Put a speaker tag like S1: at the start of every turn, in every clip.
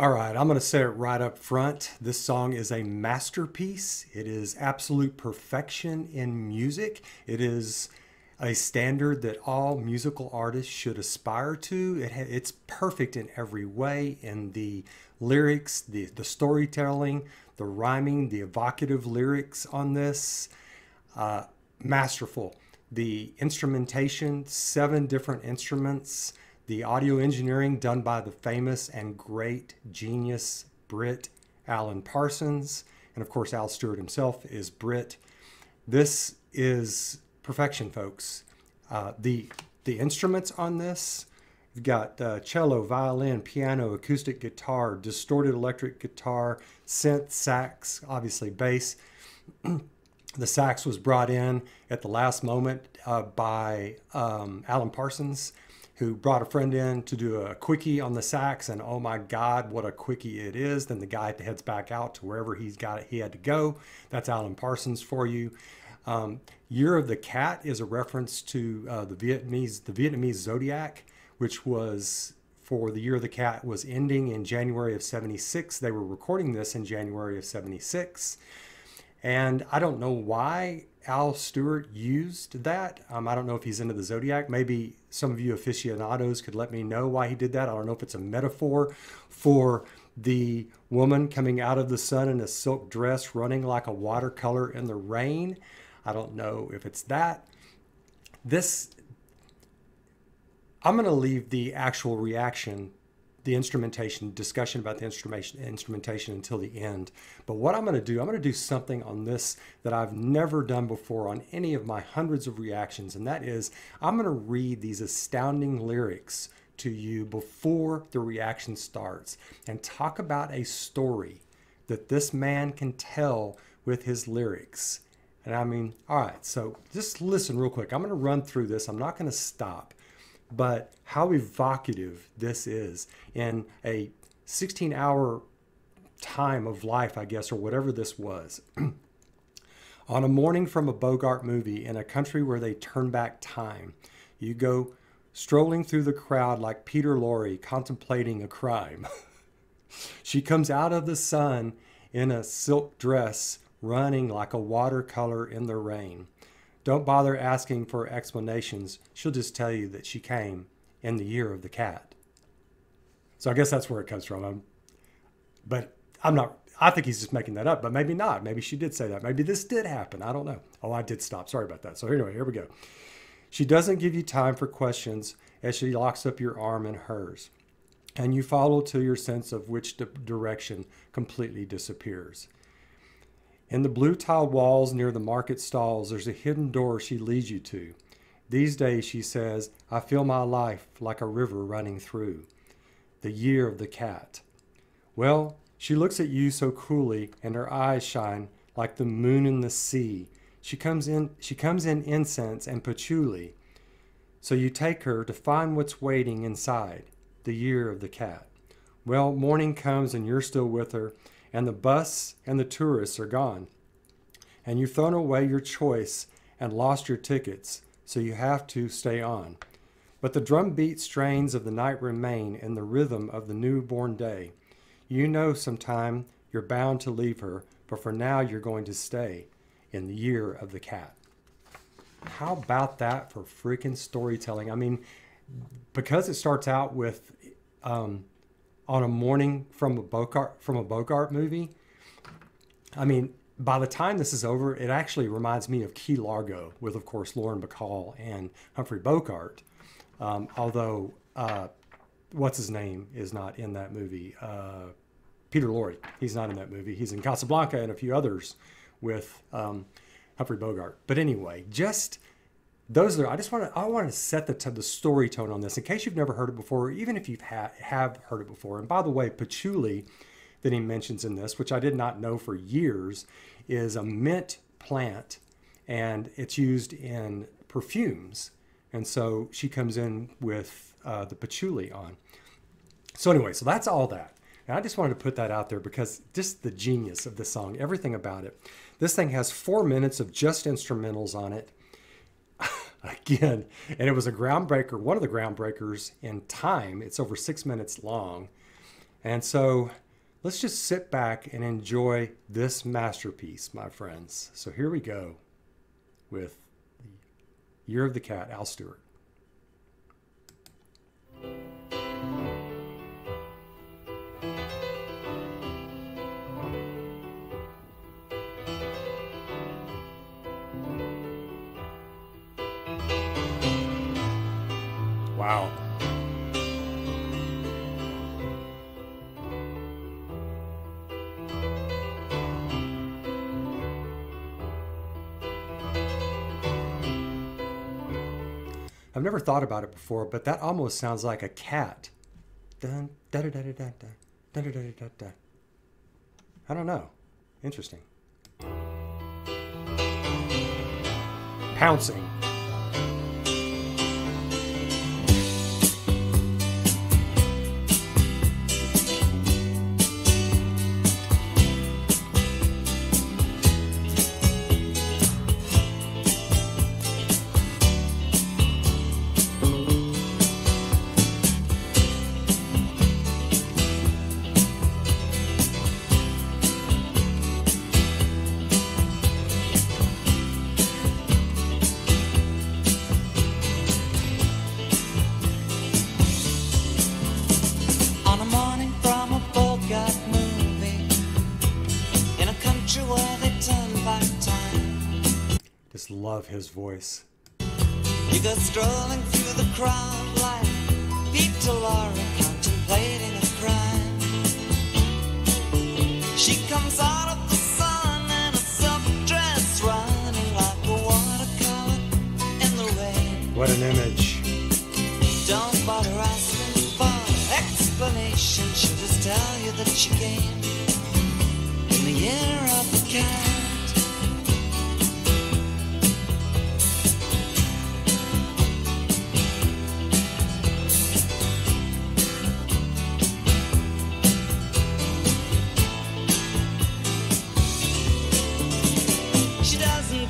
S1: All right, I'm going to say it right up front. This song is a masterpiece. It is absolute perfection in music. It is a standard that all musical artists should aspire to. It's perfect in every way, in the lyrics, the storytelling, the rhyming, the evocative lyrics on this. Masterful. The instrumentation, 7 different instruments. The audio engineering done by the famous and great genius Brit Alan Parsons. And of course, Al Stewart himself is Brit. This is perfection, folks. The instruments on this, you've got cello, violin, piano, acoustic guitar, distorted electric guitar, synth, sax, obviously bass. The sax was brought in at the last moment by Alan Parsons, who brought a friend in to do a quickie on the sax, and oh my God, what a quickie it is. Then the guy heads back out to wherever he had to go. That's Alan Parsons for you. Year of the Cat is a reference to the Vietnamese zodiac, which was for the Year of the Cat was ending in January of 76. They were recording this in January of 76. And I don't know why Al Stewart used that. I don't know if he's into the zodiac. Maybe some of you aficionados could let me know why he did that. I don't know if it's a metaphor for the woman coming out of the sun in a silk dress running like a watercolor in the rain. I don't know if it's that. I'm going to leave the actual reaction, the instrumentation, discussion about the instrumentation until the end. But what I'm going to do something on this that I've never done before on any of my hundreds of reactions, and that is I'm going to read these astounding lyrics to you before the reaction starts and talk about a story that this man can tell with his lyrics. And I mean, all right, so just listen real quick. I'm going to run through this. I'm not going to stop. But how evocative this is in a 16-hour time of life, I guess, or whatever this was. On a morning from a Bogart movie in a country where they turn back time, you go strolling through the crowd like Peter Lorre contemplating a crime. She comes out of the sun in a silk dress, running like a watercolor in the rain. Don't bother asking for explanations. She'll just tell you that she came in the Year of the Cat. So I guess that's where it comes from. I think he's just making that up, but maybe not. Maybe she did say that. Maybe this did happen. I don't know. Oh, I did stop. Sorry about that. So anyway, here we go. She doesn't give you time for questions as she locks up your arm in hers. And you follow till your sense of which direction completely disappears. In the blue tile walls near the market stalls, there's a hidden door she leads you to. These days, she says, I feel my life like a river running through. The Year of the Cat. Well, she looks at you so coolly, and her eyes shine like the moon in the sea. She comes in incense and patchouli. So you take her to find what's waiting inside. The Year of the Cat. Well, morning comes and you're still with her, and the bus and the tourists are gone. And you've thrown away your choice and lost your tickets, so you have to stay on. But the drumbeat strains of the night remain in the rhythm of the newborn day. You know sometime you're bound to leave her, but for now you're going to stay in the Year of the Cat. How about that for freaking storytelling? I mean, because it starts out with on a morning from a Bogart movie. I mean, by the time this is over, it actually reminds me of Key Largo with, of course, Lauren Bacall and Humphrey Bogart. Although, what's his name is not in that movie. Peter Lorre, he's not in that movie. He's in Casablanca and a few others with Humphrey Bogart. But anyway, just those are, I want to set the story tone on this in case you've never heard it before, or even if you have heard it before. And by the way, patchouli that he mentions in this, which I did not know for years, is a mint plant, and it's used in perfumes. And so she comes in with the patchouli on. So anyway, so that's all that. And I just wanted to put that out there because just the genius of this song, everything about it. This thing has 4 minutes of just instrumentals on it. Again, and it was a groundbreaker, one of the groundbreakers in time. It's over 6 minutes long. And so let's just sit back and enjoy this masterpiece, my friends. So here we go with the Year of the Cat, Al Stewart. Wow. I've never thought about it before, but that almost sounds like a cat. Dun, da, da, da, da, da, da, da, da, da, da, da. I don't know. Interesting. Pouncing. Just love his voice.
S2: You go strolling through the crowd like Pete Laura contemplating a crime. She comes out of the sun in a silk dress, running like a watercolor in the rain.
S1: What an image.
S2: Don't bother asking for explanation. She'll just tell you that she came in the year of the cat.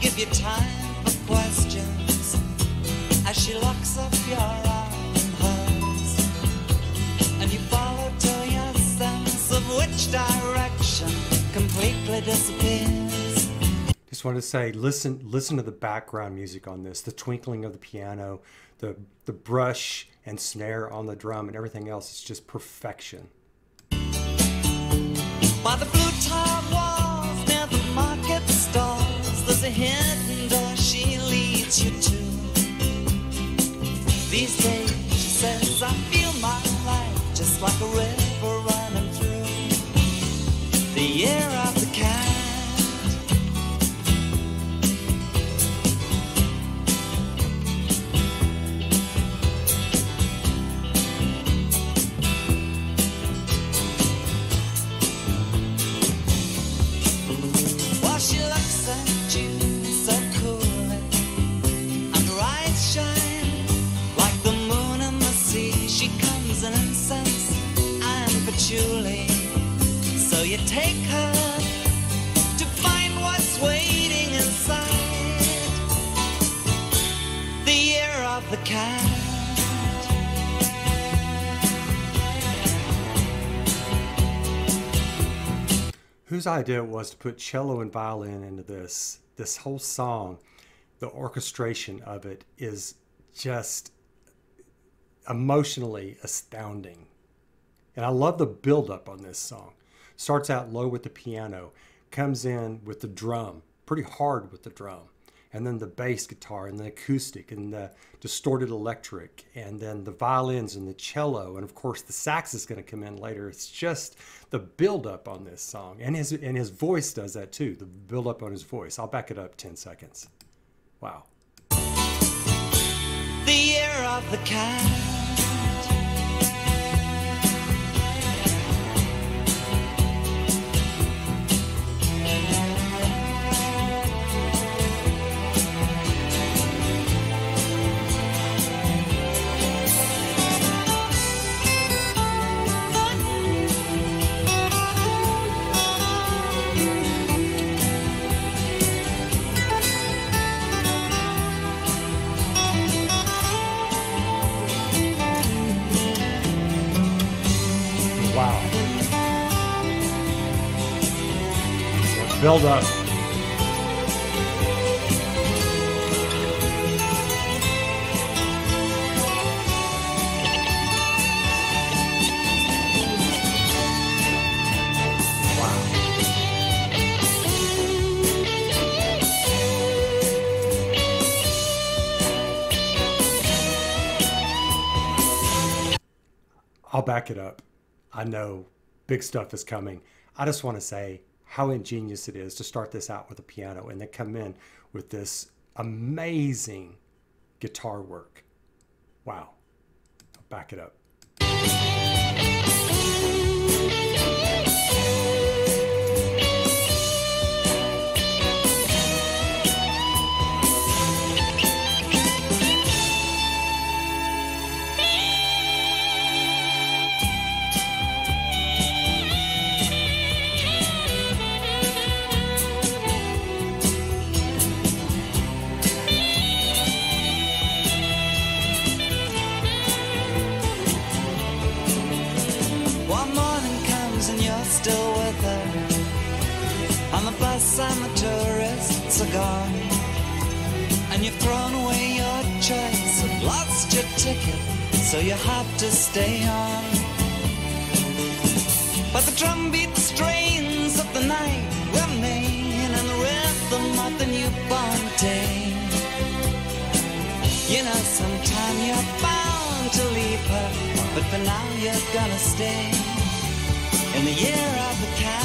S2: Give you time for questions as she locks up your arm in hers, and you follow till your sense of which direction completely disappears.
S1: Just wanted to say, listen to the background music on this, the twinkling of the piano, the brush and snare on the drum, and everything else is just perfection.
S2: By the blue tiled walls near the market stalls, there's a hidden door she leads you to. These days, she says, I feel my life just like a river running through the year of the cat. While she looks at you so coolly, and her eyes shine like the moon in the sea. She comes in incense and patchouli, so you take her to find what's waiting inside the year of the cat.
S1: Whose idea it was to put cello and violin into this whole song? The orchestration of it is just emotionally astounding. And I love the buildup on this song. Starts out low with the piano, comes in with the drum, pretty hard with the drum, and then the bass guitar and the acoustic and the distorted electric, and then the violins and the cello, and of course the sax is going to come in later. It's just the buildup on this song, and his voice does that too. The buildup on his voice. I'll back it up 10 seconds. Wow.
S2: The year of the cat.
S1: Build up. I'll back it up. I know big stuff is coming. I just want to say how ingenious it is to start this out with a piano and then come in with this amazing guitar work. Wow. I'll back it up.
S2: Still with her. On the bus and the tourists are gone, and you've thrown away your choice and lost your ticket, so you have to stay on. But the drumbeat strains of the night remain, and the rhythm of the newborn day. You know, sometime you're bound to leave her, but for now you're gonna stay. In the year of the cat.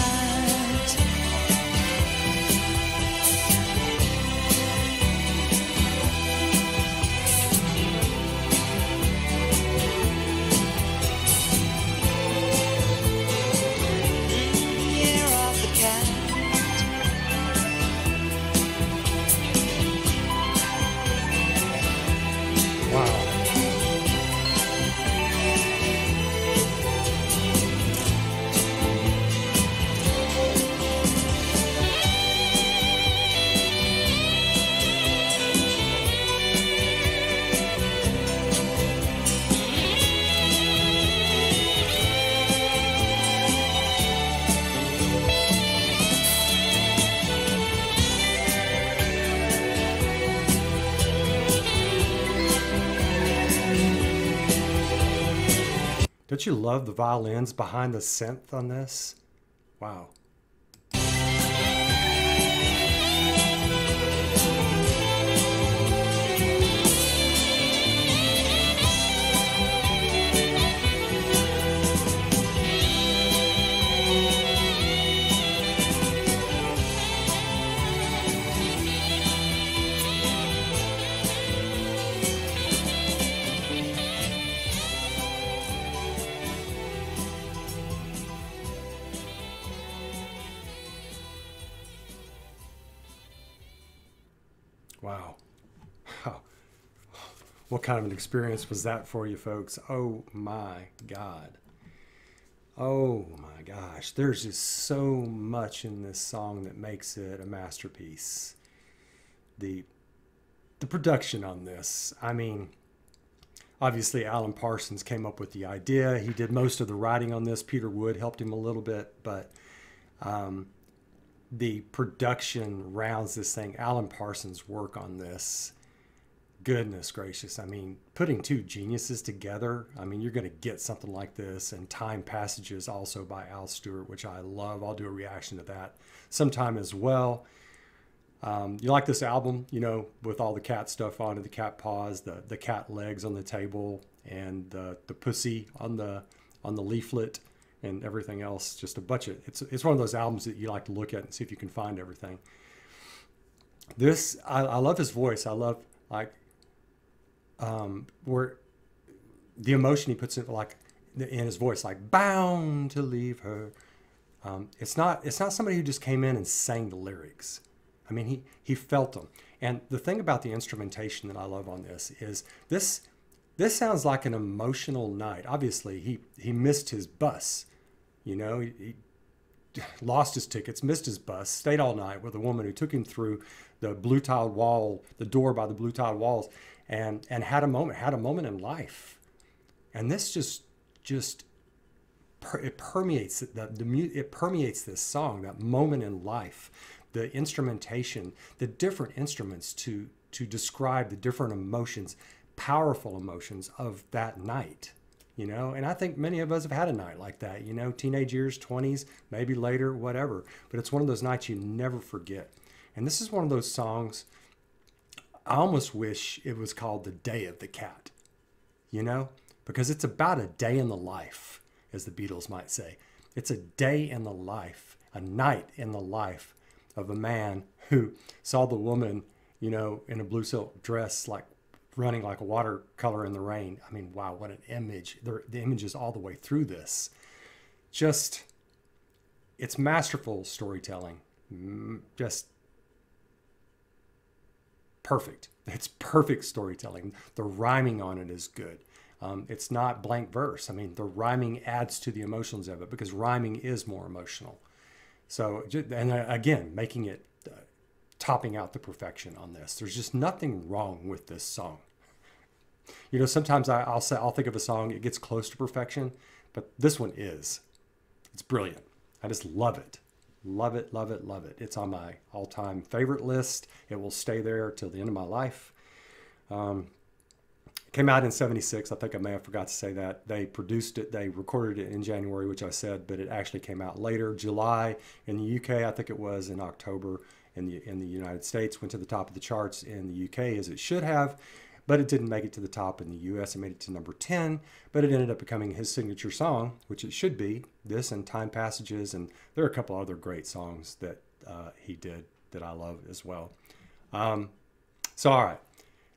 S2: Year of the cat.
S1: Wow. Don't you love the violins behind the synth on this? Wow. Wow. What kind of an experience was that for you folks? Oh my God. Oh my gosh. There's just so much in this song that makes it a masterpiece. The production on this, I mean, obviously Alan Parsons came up with the idea. He did most of the writing on this. Peter Wood helped him a little bit, but the production rounds this thing. Alan Parsons' work on this, goodness gracious. I mean, putting two geniuses together, I mean, you're going to get something like this. And Time Passages also by Al Stewart, which I love. I'll do a reaction to that sometime as well. You like this album, you know, with all the cat stuff on it, the cat paws, the cat legs on the table, and the pussy on the leaflet, and everything else. Just a bunch of, it's one of those albums that you like to look at and see if you can find everything. This, I love his voice. I love, like, where the emotion he puts in, like, in his voice, like, bound to leave her. It's not somebody who just came in and sang the lyrics. I mean, he felt them. And the thing about the instrumentation that I love on this is this sounds like an emotional night. Obviously, he missed his bus. You know, he lost his tickets, missed his bus, stayed all night with a woman who took him through the blue tiled wall, the door by the blue tiled walls, and had a moment in life. And this just it permeates it permeates this song, that moment in life, the instrumentation, the different instruments to describe the different emotions, powerful emotions of that night. And I think many of us have had a night like that, teenage years, 20s, maybe later, whatever. But it's one of those nights you never forget. And this is one of those songs, I almost wish it was called The Day of the Cat, because it's about a day in the life, as the Beatles might say. It's a day in the life, a night in the life of a man who saw the woman, in a blue silk dress, like running like a watercolor in the rain. I mean, wow, what an image. The image is all the way through this. Just, it's masterful storytelling. Just perfect. It's perfect storytelling. The rhyming on it is good. It's not blank verse. I mean, the rhyming adds to the emotions of it because rhyming is more emotional. So, and again, making it, topping out the perfection on this. There's just nothing wrong with this song. Sometimes I'll think of a song, it gets close to perfection, but this one is. It's brilliant. I just love it. Love it, love it, love it. It's on my all-time favorite list. It will stay there till the end of my life. It came out in 76. I think I may have forgot to say that. They produced it. They recorded it in January, which I said, but it actually came out later. July in the UK, I think it was in October in the United States. Went to the top of the charts in the UK as it should have. But it didn't make it to the top in the US. It made it to number 10, but it ended up becoming his signature song, which it should be. This and Time Passages, and there are a couple other great songs that he did that I love as well. So, all right.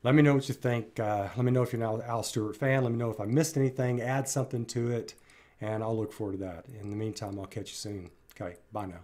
S1: Let me know what you think. Let me know if you're an Al Stewart fan. Let me know if I missed anything. Add something to it, and I'll look forward to that. In the meantime, I'll catch you soon. Okay, bye now.